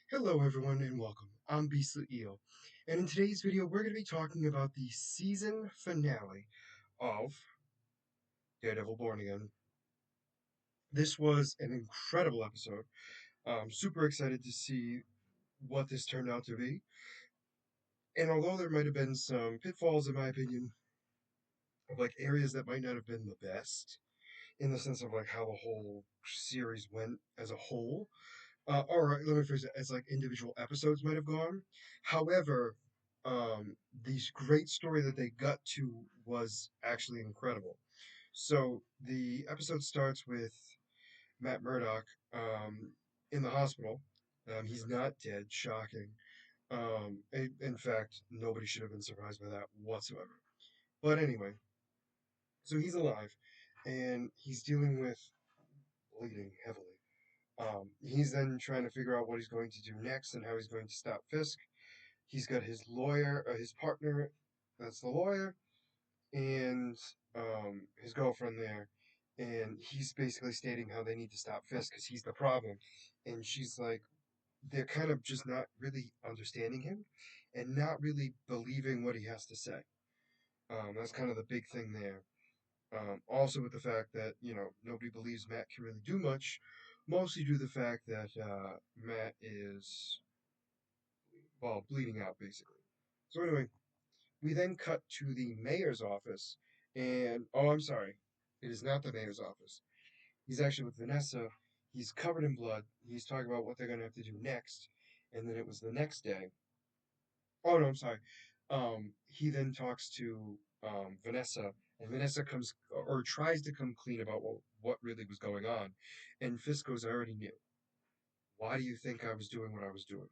Hello everyone and welcome. I'm Beastly Eel, and in today's video we're going to be talking about the season finale of Daredevil Born Again. This was an incredible episode. I'm super excited to see what this turned out to be, and although there might have been some pitfalls in my opinion, of like areas that might not have been the best, in the sense of like how the whole series went as a whole, or let me phrase it as like individual episodes might have gone. However, the great story that they got to was actually incredible. So the episode starts with Matt Murdock in the hospital. He's not dead, shocking. In fact, nobody should have been surprised by that whatsoever. But anyway, so he's alive, and he's dealing with bleeding heavily. He's then trying to figure out what he's going to do next and how he's going to stop Fisk. He's got his lawyer, his partner, that's the lawyer, and his girlfriend there. And he's basically stating how they need to stop Fisk because he's the problem. And she's like, they're kind of just not really understanding him and not really believing what he has to say. That's kind of the big thing there. Also, with the fact that nobody believes Matt can really do much, mostly due to the fact that Matt is well bleeding out basically. So anyway, we then cut to the mayor's office, and oh, I'm sorry, it is not the mayor's office. He's actually with Vanessa. He's covered in blood. He's talking about what they're going to have to do next, and then it was the next day. Oh no, I'm sorry. He then talks to Vanessa, and Vanessa comes or tries to come clean about what really was going on. And Fisk goes, I already knew. Why do you think I was doing what I was doing?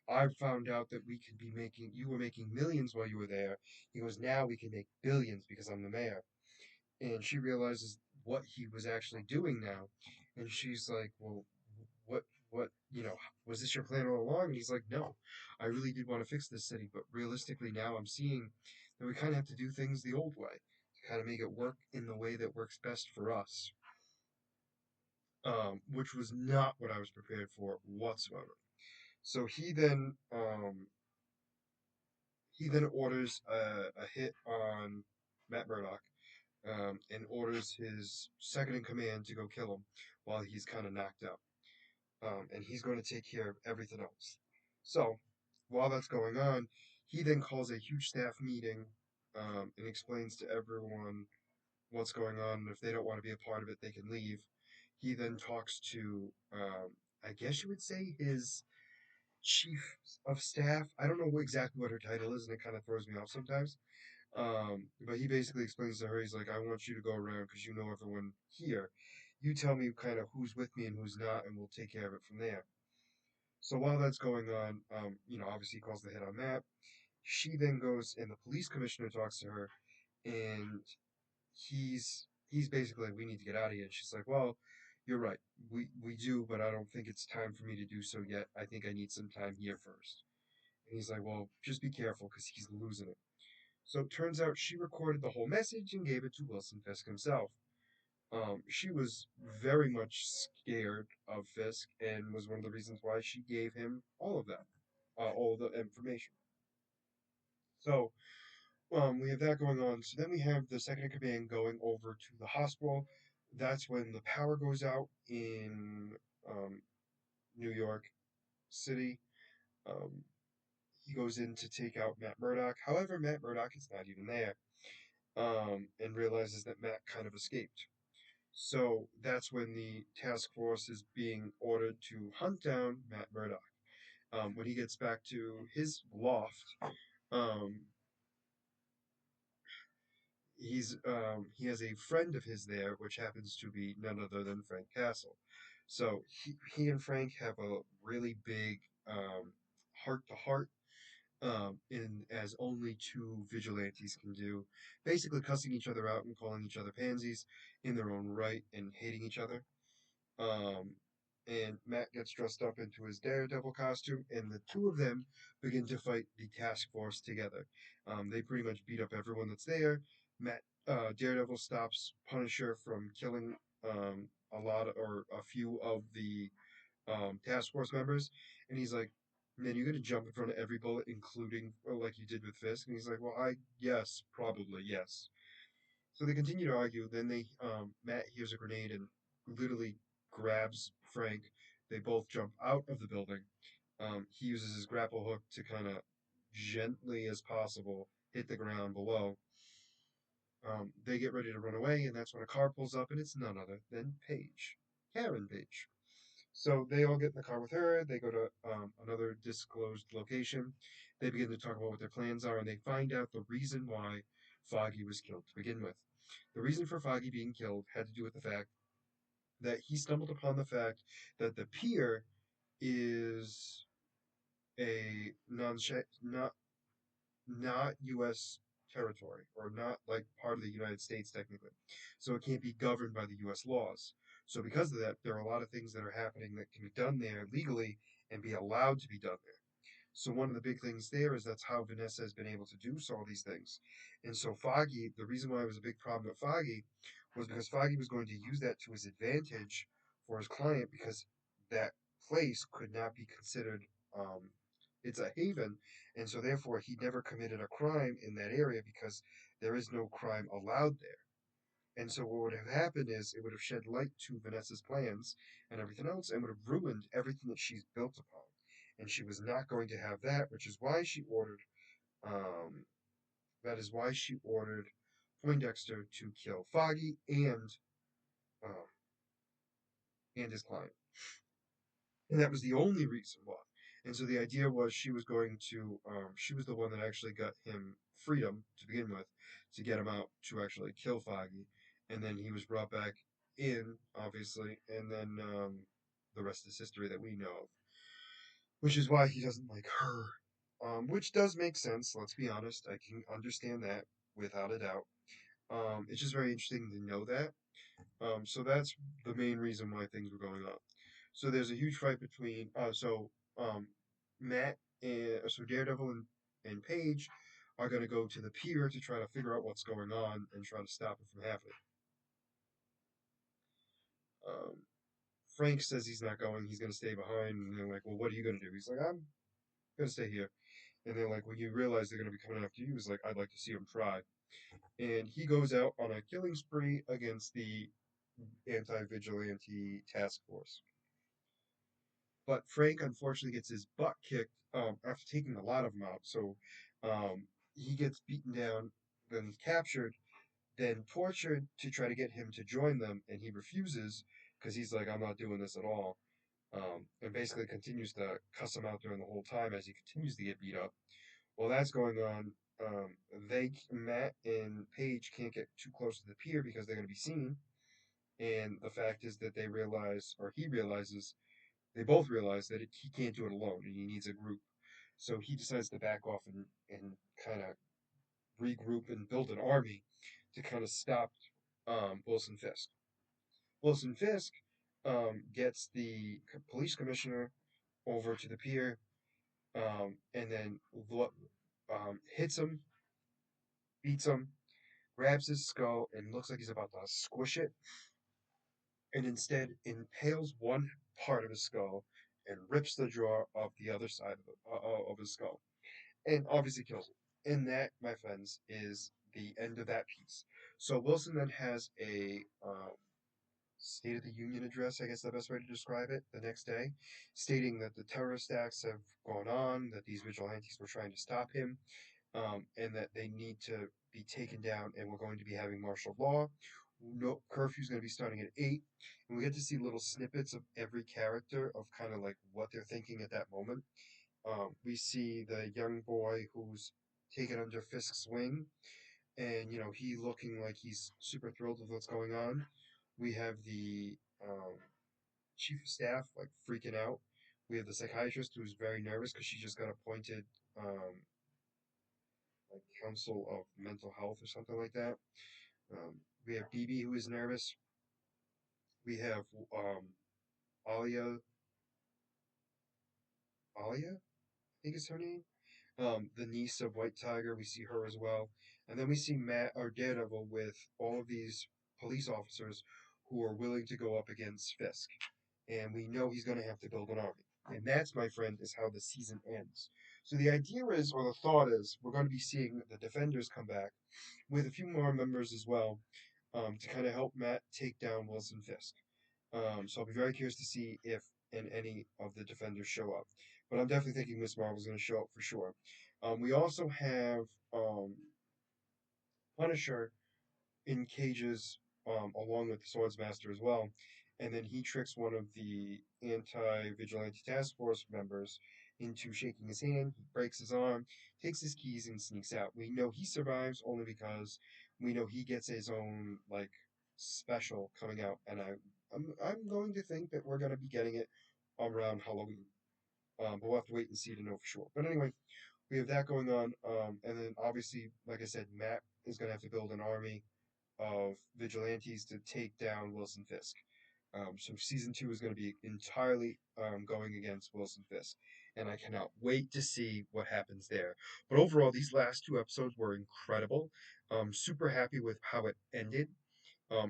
I found out that you were making millions while you were there. He goes, now we can make billions because I'm the mayor. And she realizes what he was actually doing now. And she's like, well, was this your plan all along? And he's like, no, I really did want to fix this city, but realistically now I'm seeing that we kind of have to do things the old way to kind of make it work in the way that works best for us, which was not what I was prepared for whatsoever. So he then orders a hit on Matt Murdock, and orders his second in command to go kill him while he's kind of knocked out. And he's going to take care of everything else. So while that's going on, he then calls a huge staff meeting, and explains to everyone what's going on. And if they don't want to be a part of it, they can leave. He then talks to, I guess you would say, his chief of staff. I don't know exactly what her title is, and it kind of throws me off sometimes. But he basically explains to her, he's like, I want you to go around because you know everyone here. You tell me kind of who's with me and who's not, and we'll take care of it from there. So while that's going on, obviously he calls the hit on that. She then goes and the police commissioner talks to her, and he's basically like, we need to get out of here. And she's like, well, you're right. We do, but I don't think it's time for me to do so yet. I think I need some time here first. And he's like, well, just be careful because he's losing it. So it turns out she recorded the whole message and gave it to Wilson Fisk himself. She was very much scared of Fisk and was one of the reasons why she gave him all of that, all of the information. So we have that going on. So then we have the second in command going over to the hospital. That's when the power goes out in New York City. Um, he goes in to take out Matt Murdock. However, Matt Murdock is not even there, and realizes that Matt kind of escaped. So that's when the task force is being ordered to hunt down Matt Murdock. When he gets back to his loft, um, he has a friend of his there, which happens to be none other than Frank Castle. So he and Frank have a really big heart to heart, in as only two vigilantes can do, basically cussing each other out and calling each other pansies in their own right and hating each other. Um, and Matt gets dressed up into his Daredevil costume, and the two of them begin to fight the task force together. They pretty much beat up everyone that's there. Daredevil stops Punisher from killing a lot or a few of the task force members, and he's like, "Man, you're gonna jump in front of every bullet, including like you did with Fisk." And he's like, "Well, I yes, probably yes." So they continue to argue. Then Matt hears a grenade and literally grabs Frank. They both jump out of the building. He uses his grapple hook to kind of gently as possible hit the ground below. They get ready to run away, and that's when a car pulls up, and it's none other than Paige, Karen Page. So they all get in the car with her. They go to another disclosed location. They begin to talk about what their plans are, and they find out the reason why Foggy was killed to begin with. The reason for Foggy being killed had to do with the fact that he stumbled upon the fact that the pier is a not U.S. territory or not like part of the United States technically, so it can't be governed by the U.S. laws. So because of that, there are a lot of things that are happening that can be done there legally and be allowed to be done there. So one of the big things there is that's how Vanessa has been able to do so all these things. And so Foggy, the reason why it was a big problem with Foggy was because Foggy was going to use that to his advantage for his client because that place could not be considered it's a haven, and so therefore he never committed a crime in that area because there is no crime allowed there. And so what would have happened is it would have shed light to Vanessa's plans and everything else and would have ruined everything that she's built upon. And she was not going to have that, which is why she ordered um that is why she ordered Poindexter to kill Foggy um and his client. And that was the only reason why. And so the idea was she was the one that actually got him freedom to begin with, to get him out to actually kill Foggy, and then he was brought back in, obviously, and then the rest is history that we know of, which is why he doesn't like her. Which does make sense. Let's be honest, I can understand that without a doubt. It's just very interesting to know that. So that's the main reason why things were going on. So there's a huge fight between um Matt and so Daredevil and Paige are gonna go to the pier to try to figure out what's going on and try to stop it from happening. Um, Frank says he's not going, he's gonna stay behind, and they're like, "Well, what are you gonna do?" He's like, "I'm gonna stay here." And they're like, "When you realize they're gonna be coming after you," he's like, "I'd like to see them try." And he goes out on a killing spree against the anti-vigilante task force. But Frank unfortunately gets his butt kicked after taking a lot of them out. So he gets beaten down, then captured, then tortured to try to get him to join them, and he refuses because he's like, "I'm not doing this at all." And basically continues to cuss him out during the whole time as he continues to get beat up. While that's going on, Matt and Paige can't get too close to the pier because they're going to be seen. And the fact is that they realize, or he realizes, they both realize that he can't do it alone and he needs a group. So he decides to back off and kind of regroup and build an army to kind of stop Wilson Fisk. Wilson Fisk gets the police commissioner over to the pier and then hits him, beats him, grabs his skull, and looks like he's about to squish it, and instead impales one part of his skull and rips the jaw off the other side of his skull, and obviously kills him. And that, my friends, is the end of that piece. So Wilson then has a State of the Union address, I guess the best way to describe it, the next day, stating that the terrorist acts have gone on, that these vigilantes were trying to stop him, and that they need to be taken down, and we're going to be having martial law. No curfew's going to be starting at 8, and we get to see little snippets of every character of kind of like what they're thinking at that moment. We see the young boy who's taken under Fisk's wing, and he looking like he's super thrilled with what's going on. We have the chief of staff like freaking out. We have the psychiatrist who's very nervous because she just got appointed like council of mental health or something like that. We have BB who is nervous. We have Alia, Alia, I think is her name. The niece of White Tiger, we see her as well. And then we see Matt or Daredevil with all of these police officers who are willing to go up against Fisk. and we know he's going to have to build an army. And that's, my friend, is how the season ends. So the idea is, or the thought is, we're going to be seeing the Defenders come back with a few more members as well, to kind of help Matt take down Wilson Fisk. So I'll be very curious to see if and any of the Defenders show up. But I'm definitely thinking Miss Marvel's going to show up for sure. We also have Punisher in cages, along with the Swordsmaster as well. And then he tricks one of the anti-vigilante task force members into shaking his hand. He breaks his arm, takes his keys, and sneaks out. We know he survives only because we know he gets his own like special coming out, and I'm going to think that we're going to be getting it around Halloween. But we'll have to wait and see to know for sure. But anyway, we have that going on, and then obviously, like I said, Matt is going to have to build an army of vigilantes to take down Wilson Fisk. So season two is going to be entirely going against Wilson Fisk, and I cannot wait to see what happens there. But overall, these last two episodes were incredible. Super happy with how it ended.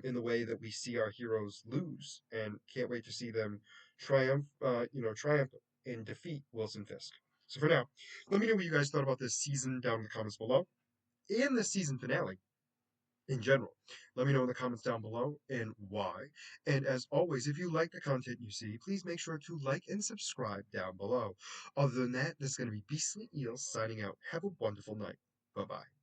In the way that we see our heroes lose, and can't wait to see them triumph and defeat Wilson Fisk. So for now, let me know what you guys thought about this season down in the comments below, and the season finale in general. Let me know in the comments down below and why. And as always, if you like the content you see, please make sure to like and subscribe down below. Other than that, this is going to be Beastly Eel signing out. Have a wonderful night. Bye bye.